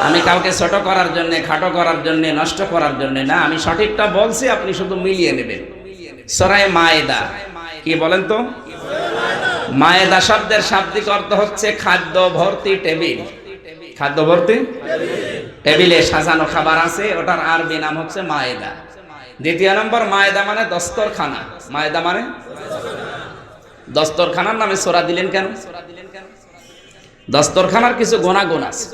আমি কাউকে ছোট করার জন্য, খাটো করার জন্য, নষ্ট করার জন্য না, আমি সঠিকটা বলছি, আপনি শুধু মিলিয়ে নেবেন। সূরা মায়েদা কি বলেন তো? মায়েদা শব্দের শাব্দিক অর্থ হচ্ছে খাদ্য ভর্তি টেবিল। খাদ্য ভর্তি টেবিলে সাজানো খাবার আছে, ওটার আরবি নাম হচ্ছে মায়েদা। দ্বিতীয় নম্বর, মায়েদা মানে দস্তরখানা। মায়েদা মানে দস্তরখানার নামে সূরা দিলেন কেন? দস্তরখানার কিছু গুণাগুণ আছে।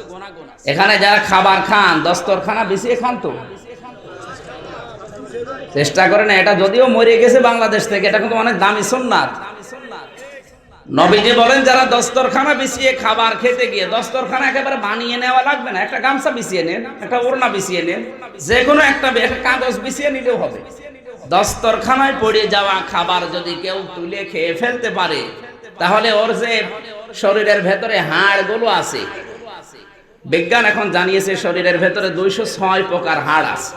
এখানে যারা খাবার খান, দস্তরখানা বিছিয়ে খান তো চেষ্টা করেন। এটা যদিও মরে গেছে বাংলাদেশ থেকে, এটা কিন্তু অনেক দামি সুন্নাত। নবীজি বলেন, যারা দস্তরখানা বিছিয়ে খাবার খেতে গিয়ে, দস্তরখানা একেবারে বানিয়ে নেওয়া লাগবে না, একটা গামছা বিছিয়ে নেন, একটা ওড়না বিছিয়ে নেন, যে কোনো একটা কাগজ বিছিয়ে নিলেও হবে। দস্তরখানায় পড়ে যাওয়া খাবার যদি কেউ তুলে খেয়ে ফেলতে পারে, তাহলে ওর যে শরীরের ভেতরে হাড় গুলো আছে, বিজ্ঞান এখন জানিয়েছে শরীরের ভেতরে 206 প্রকার হাড় আছে।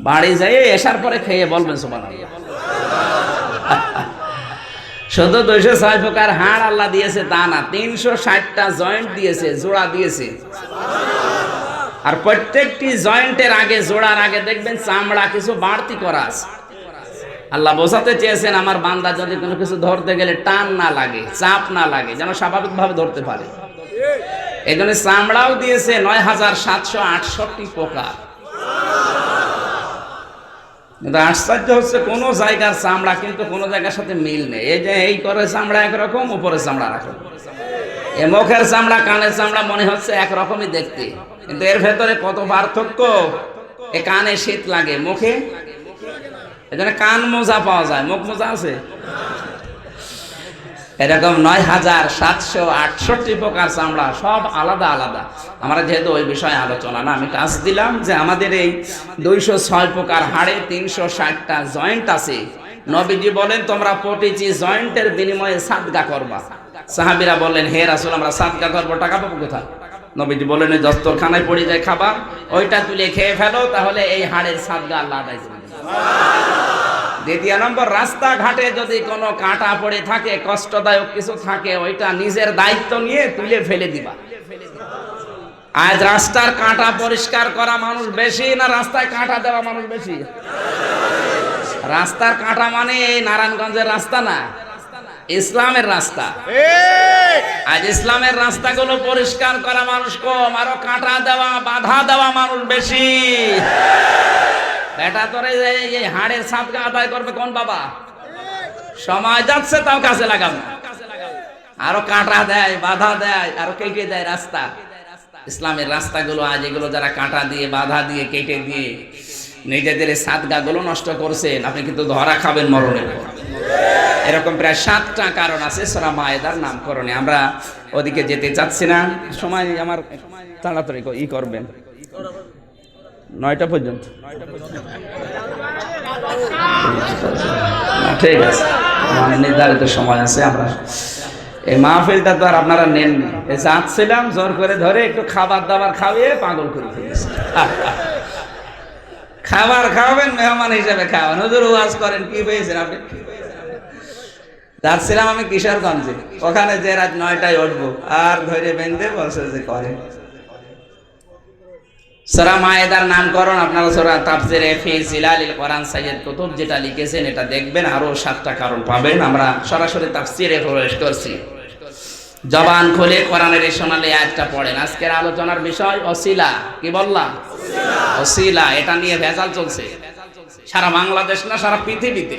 বাড়ি যাই এসার পরে খেয়ে বলবেন সুবহানাল্লাহ। শুধু 206 প্রকার হাড় আল্লাহ দিয়েছে তা না, 360টা জয়েন্ট দিয়েছে, জোড়া দিয়েছে। আর প্রত্যেকটি জয়েন্টের আগে, জোড়ার আগে দেখবেন চামড়া কিছু বাড়তি করা আছে। আল্লাহ বোঝাতে চেয়েছেন, আমার বান্দা যদি কোনো কিছু ধরতে গেলে টান না লাগে, চাপ না লাগে, যেন স্বাভাবিকভাবে ধরতে পারে। এই জন্য চামড়াও দিয়েছে 9768 প্রকার। কিন্তু আশ্চর্য হচ্ছে, কোন জায়গার চামড়া কিন্তু কোন জায়গার সাথে মিল নেই। এই যে এই করে চামড়া একরকম, উপরের চামড়া একরকম, এ মুখের চামড়া, কানের চামড়া মনে হচ্ছে একরকমই দেখতে, কিন্তু এর ভেতরে কত পার্থক্য। এ কানে শীত লাগে, মুখে এখানে কান মোজা পাওয়া যায়, মুখ মোজা আছে। এরকম 9768 প্রকার চামড়া, সব আলাদা আলাদা। আমরা যেহেতু ওই বিষয়ে আলোচনা না, আমি কাজ দিলাম যে আমাদের এই 206 প্রকার হাড়ে 360টা জয়েন্ট আছে। নবীজি বলেন, তোমরা প্রতিটি জয়েন্টের বিনিময়ে সাদকা করবা। সাহাবীরা বললেন, হে রাসূল, আমরা সাদকা করবো, টাকা পাবো কোথায়? নবীজি বললেন, ওই দস্তরখানায় পড়ে যায় খাবার, ওইটা তুলে খেয়ে ফেলো, তাহলে এই হাড়ের সাদকা আল্লাহ আদায় করে দেবেন। দ্বিতীয় নম্বর, রাস্তাঘাটে যদি কোনো কাঁটা পড়ে থাকে, কষ্টদায়ক কিছু থাকে, ওইটা নিজের দায়িত্ব নিয়ে তুলে ফেলে দিবা। আজ রাস্তার কাঁটা পরিষ্কার করা মানুষ বেশি না রাস্তায় কাঁটা দেওয়া মানুষ বেশি? রাস্তার কাঁটা মানে এই নারায়ণগঞ্জের রাস্তা না, ইসলামের রাস্তা। আজ ইসলামের রাস্তাগুলো পরিষ্কার করা মানুষ কম, আরো কাঁটা দেওয়া, বাধা দেওয়া মানুষ বেশি। বেটা তোরে এই হাড়ের সাদকা আদায় করবে কোন বাবা? সময় যাচ্ছে তাও কাছে লাগাবো, আরো কাঁটা দেয়, বাধা দেয়, আরো কেটে দেয় রাস্তা। ইসলামের রাস্তাগুলো আজ এগুলো যারা কাঁটা দিয়ে, বাধা দিয়ে, কেটে দিয়ে নিজেদের সাদকা গুলো নষ্ট করছেন, আপনি কিন্তু ধরা খাবেন মরণের পর। এরকম প্রায় 7টা কারণ আছে সূরা মায়েদার নামকরণে। আমরা ওদিকে যেতে চাচ্ছি না, সময় আমার তাড়াতাড়ি করবেন, 9টা পর্যন্ত। ঠিক আছে, নির্ধারিত সময় আছে। আমরা এই মাহফিলটা তো আর আপনারা নেননি, যাচ্ছিলাম জোর করে ধরে একটু খাবার দাবার খাওয়িয়ে পাগল করে ফেলেছি। খাবার খাওয়াবেন, মেহমান হিসেবে খাওয়ান, হুজুর ওয়াজ করেন, কি পেয়েছেন আপনি? যাচ্ছিলাম আমি কিশোরগঞ্জে, ওখানে যে রাত 9টায় উঠবো, আর ধরে বেঁধে বলছে যে করে। সূরা মায়েদার নামকরণ আপনারা সূরা তাফসীরে ফি জিলালিল কোরআন সাইয়্যিদ কুতুব যেটা লিখেছেন এটা দেখবেন, আরো 7টা কারণ পাবেন। আমরা সরাসরি তাফসীরে প্রবেশ করছি। জবান খুলে কোরআনের এই সোনালী আয়াতটা পড়েন। আজকের আলোচনার বিষয় ওসিলা। কি বললাম? ওসিলা। এটা নিয়ে ভেজাল চলছে সারা বাংলাদেশ না, সারা পৃথিবীতে।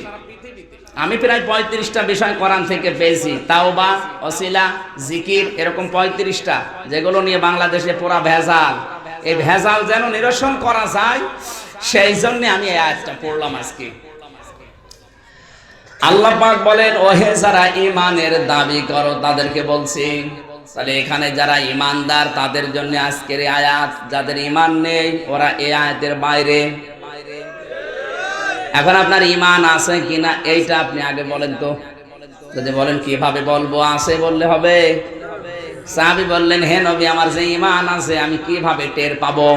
আমি প্রায় 35টা বিষয় কোরআন থেকে পেয়েছি, তাওবা, ওসিলা, জিকির, এরকম 35টা, যেগুলো নিয়ে বাংলাদেশে পুরা ভেজাল। এই ভেজাল যেন নিরসন করা যায়, সেই জন্য আমি এই আয়াতটা পড়লাম আজকে। আল্লাহ পাক বলেন, ওহে যারা ঈমানের দাবি করো তাদেরকে বলছি। তাহলে এখানে যারা ঈমানদার তাদের জন্য আজকের এই আয়াত, যাদের ঈমান নেই ওরা এই আয়াতের বাইরে। এখন আপনার ঈমান আছে কিনা এইটা আপনি আগে বলেন তো। যদি বলেন কিভাবে বলবো, আছে বললে হবে? সাহাবী বললেন, হে নবী, আমার যে ঈমান আছে আমি কিভাবে টের পাবো?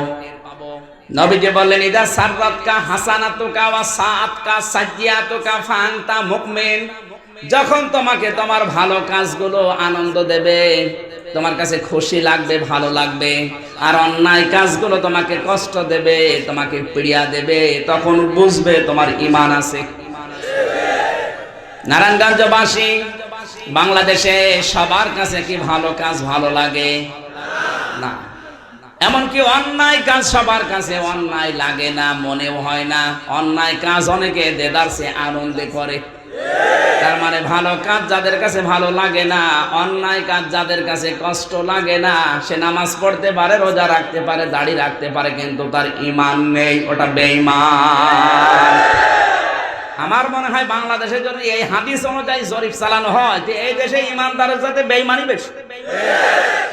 নবীজি বললেন, ইদা সাররাতকা হাসানাতুকা ওয়া সাআতকা সাজ্জিয়াতুকা ফাআনতা মুমিন। যখন তোমাকে তোমার ভালো কাজগুলো আনন্দ দেবে, তোমার কাছে খুশি লাগবে, ভালো লাগবে, আর অন্যায় কাজগুলো তোমাকে কষ্ট দেবে, তোমাকে পীড়া দেবে, তখন বুঝবে তোমার ঈমান আছে। নারায়ণগঞ্জবাসী, বাংলাদেশে সবার কাছে কি ভালো কাজ ভালো লাগে? না। এমনকি অন্যায় কাজ সবার কাছে অন্যায় লাগে না, মনেও হয় না। অন্যায় কাজ অনেকে দেদারসে আনন্দে করে। তার মানে ভালো কাজ যাদের কাছে ভালো লাগে না, অন্যায় কাজ যাদের কাছে কষ্ট লাগে না, সে নামাজ পড়তে পারে, রোজা রাখতে পারে, দাড়ি রাখতে পারে, কিন্তু তার ঈমান নেই, ওটা বেঈমান। আমার মনে হয় বাংলাদেশে যদি এই হাদিস অনুযায়ী জরিপ চালানো হয়, যে এই দেশে ঈমানদারের সাথে বেঈমানি বেশি।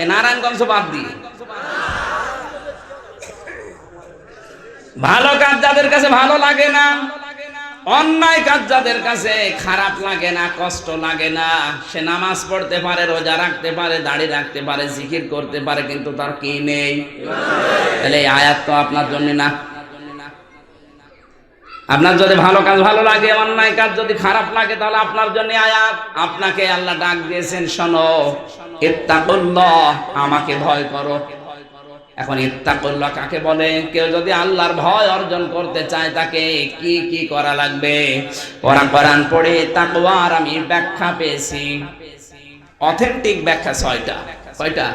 এই নারায়ণগঞ্জ বাদ দিয়ে ভালো কাজ যাদের কাছে ভালো লাগে না, অন্যায় কাজ যাদের কাছে খারাপ লাগে না, কষ্ট লাগে না, সে নামাজ পড়তে পারে, রোজা রাখতে পারে, দাড়ি রাখতে পারে, জিকির করতে পারে, কিন্তু তার কি নেই? তাহলে এই আয়াত তো আপনার জন্য না। আপনার যদি ভালো কাজ ভালো লাগে, অন্যায় কাজ যদি খারাপ লাগে, তাহলে আপনার জন্য আয়াত। আপনাকে আল্লাহ ডাক দিয়েছেন, শোনো, ইত্তাকুল্লাহ, আমাকে ভয় করো। এখন ইত্তাকুল্লাহ কাকে বলে? কেউ যদি আল্লাহর ভয় অর্জন করতে চায়, তাকে কি কি করা লাগবে? কোরআন পড়ে তাকওয়ার আমি ব্যাখ্যা পেয়েছি, অথেন্টিক ব্যাখ্যা 6টা। কয়টা?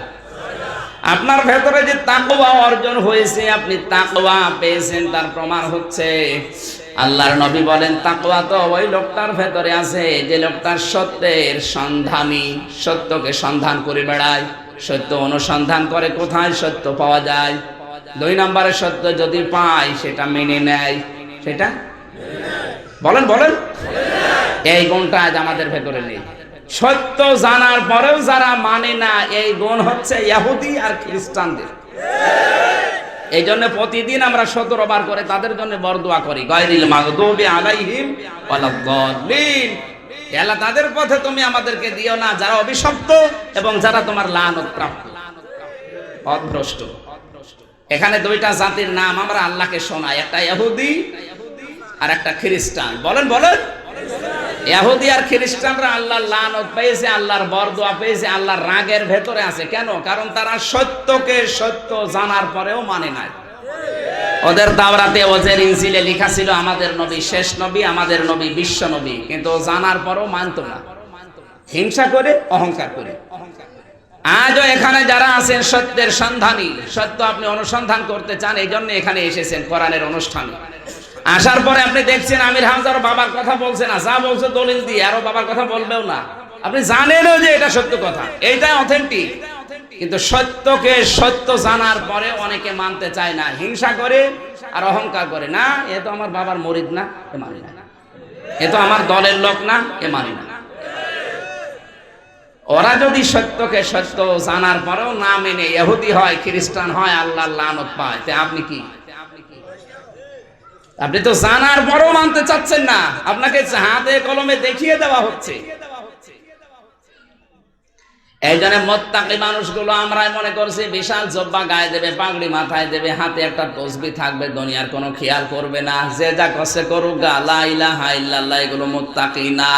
আপনার ভেতরে যে তাকওয়া অর্জন হয়েছে, আপনি তাকওয়া পেয়েছেন, তার প্রমাণ হচ্ছে আল্লাহর নবী বলেন, তাকওয়া তো ওই লোকটার ভেতরে আছে যে লোকটা সত্যের সন্ধানী, সত্যকে সন্ধান করে বেড়ায়, সত্য অনুসন্ধান করে কোথায় সত্য পাওয়া যায়। 2 নম্বরে সত্য যদি পায় সেটা মেনে নেয়। সেটা বলেন বলেন, এই গুণটা আজ আমাদের ভেতরে নেই। সত্য জানার পরেও যারা মানে না, এই গুণ হচ্ছে ইহুদি আর খ্রিস্টানদের। এই জন্য প্রতিদিন আমরা 17 বার করে তাদের জন্য বরদোয়া করি, গায়রিল মাগদুবি আলাইহিম ওয়ালাদ-দাল্লিন। আল্লাহ, তাদের পথে তুমি আমাদেরকে দিও না যারা অভিশপ্ত এবং যারা তোমার লানত প্রাপ্ত, পথভ্রষ্ট। এখানে 2টা জাতির নাম আমরা আল্লাহকে শোনাই, একটা ইহুদি আর একটা খ্রিস্টান। বলেন বলেন, ইহুদি আর খ্রিস্টানরা আল্লাহর লানত পেয়েছে, আল্লাহর বরদোয়া পেয়েছে, আল্লাহর রাগের ভেতরে আছে। কেন? কারণ তারা সত্যকে সত্য জানার পরেও মানে না। ওদের তাওরাতে, ওদের ইনজিলে লেখা ছিল আমাদের নবী শেষ নবী, আমাদের নবী বিশ্ব নবী, কিন্তু জানার পরেও মানত না, হিংসা করে, অহংকার করে। আজও এখানে যারা আছেন সত্যের সন্ধানী, সত্য আপনি অনুসন্ধান করতে চান, এই জন্য এখানে এসেছেন কোরআনের অনুষ্ঠানে। আসার পরে আপনি দেখছেন আমির হামজার বাবার কথা বলছে না, যা বলছে দলিল দিয়ে, আরো বাবার কথা বলবেও না। আপনি জানেনও যে এটা সত্য কথা, এইটাই অথেন্টিক, কিন্তু সত্যকে সত্য জানার পরে অনেকে মানতে চায় না, হিংসা করে আর অহংকার করে। না, এ তো আমার বাবার মুরিদ না, এ মানি না। এ তো আমার দলের লোক না, এ মানি না। ওরা যদি সত্যকে সত্য জানার পরেও না মেনে ইহুদি হয়, খ্রিস্টান হয়, আল্লাহর লানত পায়, তে আপনি কি? আপনি তো জানার পরেও মানতে চাচ্ছেন না, আপনাকে হাতে কলমে দেখিয়ে দেওয়া হচ্ছে। এই জন্য মুত্তাকি মানুষগুলো আমরাই মনে করছি বিশাল জব্বা গায়ে দেবে, পাগড়ি মাথায় দেবে, হাতে একটা তসবিহ থাকবে, দুনিয়ার কোনো খেয়াল করবে না, যে যা করছে করুক, লা ইলাহা ইল্লাল্লাহ। এগুলো মুত্তাকি না।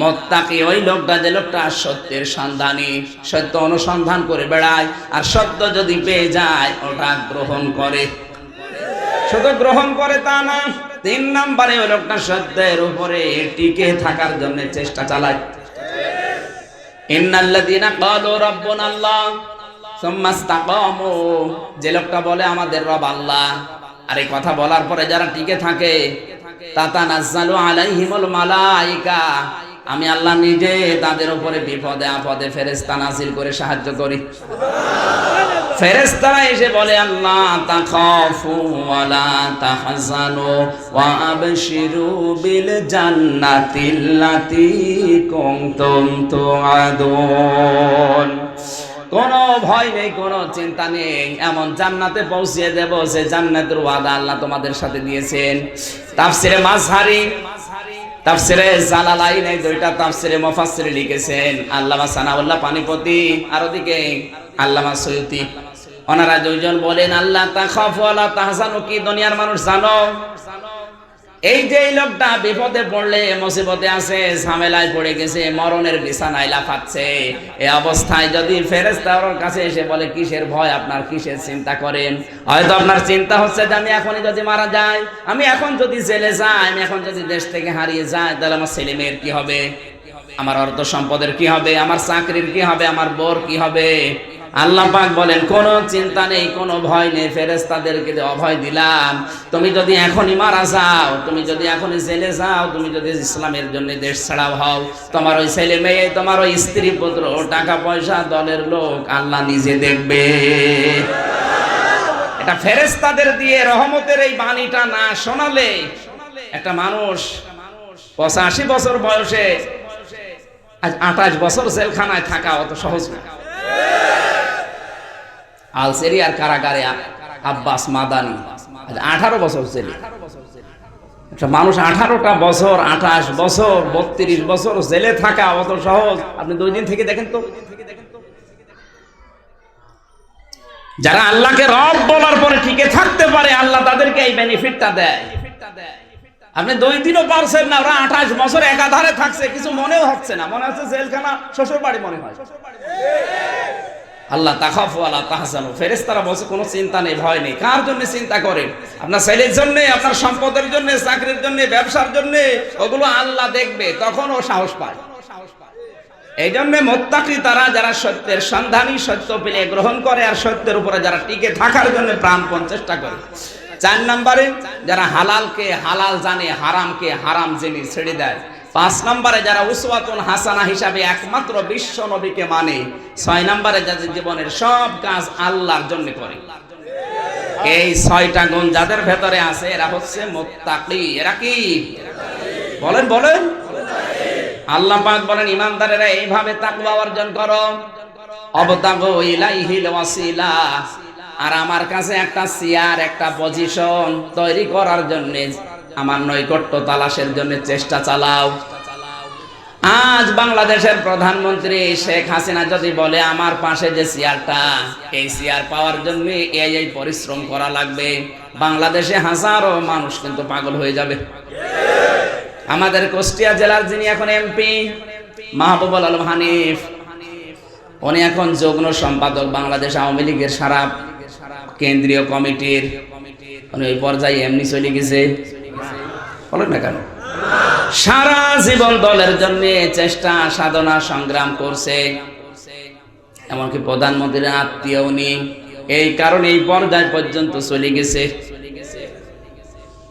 মুত্তাকি ওই লোকটা যে লোকটা সত্যের সন্ধানী, সত্য অনুসন্ধান করে বেড়ায়, আর সত্য যদি পেয়ে যায় ওটা গ্রহণ করে। শুধু গ্রহণ করে তা না, 3 নম্বরে ওই লোকটা সত্যের উপরে টিকে থাকার জন্য চেষ্টা চালায়। ইন্নাল্লাযীনা ক্বালু রাব্বুনাল্লাহ সুম্মা ইসতাকামু, যে লোকটা বলে আমাদের রব আল্লাহ, আর এই কথা বলার পরে যারা টিকে থাকে, তাতানাজ্জালু আলাইহিমুল মালায়েকা, আমি আল্লাহ নিজে তাদের উপরে বিপদে আপদে ফেরেশতা নাযিল করে সাহায্য করি। ফেরেশতারা এসে বলে, আল্লাহ তাখাফু ওয়া লা তাহজানু ওয়া আবশিরু বিল জান্নাতিল্লাতী কুনতুম তুআদুন। কোনো ভয় নেই, কোনো চিন্তা নেই, এমন জান্নাতে পৌঁছিয়ে দেব যে জান্নাতের ওয়াদা আল্লাহ তোমাদের সাথে দিয়েছেন। তাফসিরে মাযহারি তাফসিরে জালালাইন এই দুইটা তাফসিরে মুফাসসির লিখেছেন আল্লামা সানাউল্লাহ পানিপতি আর ওদিকে আল্লামা সৈয়ুতি। ওনারা দুইজন বলেন আল্লাহ তাখাফু ওয়ালা তাহজানু, কি দুনিয়ার মানুষ জানো, এই যে এই লোকটা বিপদে পড়লে, মুসিবতে আছে, ঝামেলায় পড়ে গেছে, মরণের বিছানায় লাফাচ্ছে, এই অবস্থায় যদি ফেরেশতা ওর কাছে এসে বলে কিসের ভয় আপনার, কিসের চিন্তা করেন, হয়তো আপনার চিন্তা হচ্ছে যে আমি এখনই যদি মারা যাই, আমি এখন যদি জেলে যাই, আমি এখন যদি দেশ থেকে হারিয়ে যাই, তাহলে আমার ছেলে মেয়ের কি হবে, আমার অর্থ সম্পদের কি হবে, আমার চাকরির কি হবে, আমার বোর কি হবে। আল্লাহ পাক বলেন কোনো চিন্তা নেই, কোনো ভয় নেই, ফেরেশতাদেরকে অভয় দিলাম, তুমি যদি এখনই মারা যাও, তুমি যদি এখনই জেলে যাও, তুমি যদি ইসলামের জন্য দেশ ছাড়াও হও, তোমার ওই ছেলে মেয়ে, তোমার ওই স্ত্রী পুত্র, টাকা পয়সা, দলের লোক আল্লাহ নিজে দেখবে। এটা ফেরেশতাদের দিয়ে রহমতের এই বাণীটা না শোনালে একটা মানুষ 85 বছর বয়সে আজ 28 বছর জেলখানায় থাকা অত সহজ না। আলজেরিয়ার কারাগারে আব্বাস মাদানি 18 বছর জেলে। মানুষ 18টা বছর, 28 বছর, 32 বছর জেলে থাকা অত সহজ? আপনি 2 দিন থেকে দেখেন তো। যারা আল্লাহকে রব বলার পরে টিকে থাকতে পারে, আল্লাহ তাদেরকে এই বেনিফিটটা দেয়। আপনি 2 দিনও পারছেন না, ওরা 28 বছর একাধারে থাকছে, কিছু মনেও হচ্ছে না, মনে হচ্ছে জেলখানা শ্বশুর বাড়ি মনে হয়। আল্লাহ তাখাফু ওয়ালা তাহজানু, ফেরেশতারা বলছে কোনো চিন্তা নেই, ভয় নেই। কার জন্য চিন্তা করেন? আপনার ছেলের জন্য, আপনার সম্পদের জন্য, চাকরির জন্য, ব্যবসার জন্য, ওগুলো আল্লাহ দেখবে, তখন ও সাহস পায়। এই জন্য মুত্তাকি তারা, যারা সত্যের সন্ধানী, সত্য পেলে গ্রহণ করে, আর সত্যের উপরে যারা টিকে থাকার জন্য প্রাণপণ চেষ্টা করে। 4 নম্বরে যারা হালালকে হালাল জানে, হারামকে হারাম জেনে ছেড়ে দেয়। 5 নম্বরে যারা উসওয়াতুন হাসানা হিসাবে একমাত্র বিশ্ব নবীকে মানে। 6 নম্বরে যাদের জীবনের সব কাজ আল্লাহর জন্য করে। এই 6টা গুণ যাদের ভেতরে আছে, এরা হচ্ছে মুত্তাকি। এরা কি বলেন বলেন? আল্লাহ পাক বলেন ঈমানদারেরা এইভাবে তাকওয়া অর্জন করো। অবতাগু ইলাইহিল ওয়াসিলা, আর আমার কাছে একটা চেয়ার, একটা পজিশন তৈরি করার জন্য, আমার নৈকট্য তালাশের জন্য চেষ্টা চালাও। আজ বাংলাদেশের প্রধানমন্ত্রী শেখ হাসিনা যদি বলে আমার পাশে যে চেয়ারটা, এই চেয়ার পাওয়ার জন্য এই পরিশ্রম করা লাগবে, বাংলাদেশে হাজারো মানুষ কিন্তু পাগল হয়ে যাবে। আমাদের কুষ্টিয়া জেলার যিনি এখন এমপি মাহবুবুল আলম হানিফ, উনি এখন যুগ্ম সম্পাদক বাংলাদেশ আওয়ামী লীগের সারা কেন্দ্রীয় কমিটির। উনি ওই পর্যায়ে এমনি চলে গেছে, বলেন না কেন? সারা জীবন দলের জন্য চেষ্টা, সাধনা, সংগ্রাম করছে, এমনকি প্রধানমন্ত্রীর আত্মীয় উনি। এই কারণে এই পর্যায় পর্যন্ত চলে গেছে।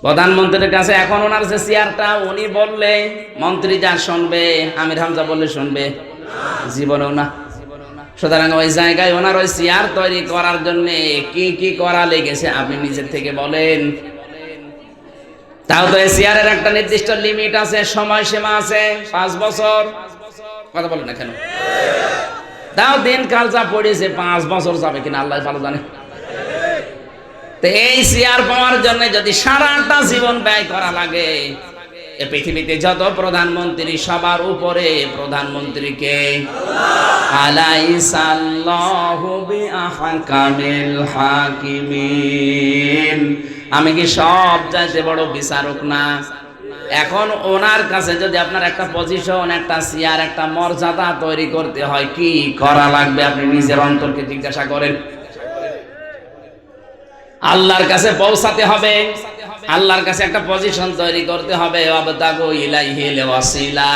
প্রধানমন্ত্রীর কাছে এখন ওনার যে চেয়ারটা, উনি বললে মন্ত্রী যা শুনবে, আমির হামজা বললে শুনবে? জীবনেও না। সুতরাং ওই জায়গায় ওনার ওই চেয়ার তৈরি করার জন্য কি কি করা লেগেছে আপনি নিজের থেকে বলেন। তাও তো এই চেয়ারের একটা নির্দিষ্ট লিমিট আছে, সময়সীমা আছে, 5 বছর। কথা বলেন না কেন? তাও দিনকাল যা পড়েছে, 5 বছর যাবে কিনা আল্লাহ ভালো জানে। তো এই চেয়ার পাওয়ার জন্য যদি সারাটা জীবন ব্যয় করা লাগে, এ পৃথিবীতে যত প্রধানমন্ত্রী, সবার উপরে প্রধানমন্ত্রীকে আলাইসাল্লাহু বিআহকামিল হাকিমিন, আমি কি সব চাইতে বড় বিচারক না? এখন ওনার কাছে যদি আপনার একটা পজিশন, একটা চেয়ার, একটা মর্যাদা তৈরি করতে হয়, কি করা লাগবে আপনি নিজের অন্তরকে জিজ্ঞাসা করেন। আল্লাহর কাছে পৌঁছাতে হবে, আল্লাহর কাছে একটা পজিশন তৈরি করতে হবে। ওয়াবতাগু ইলাইহিল ওয়াসিলা,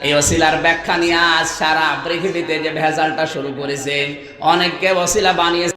এই ওসিলার ব্যাখ্যা নিয়ে আজ সারা পৃথিবীতে যে ভেজালটা শুরু করেছে, অনেককে ওসিলা বানিয়েছে।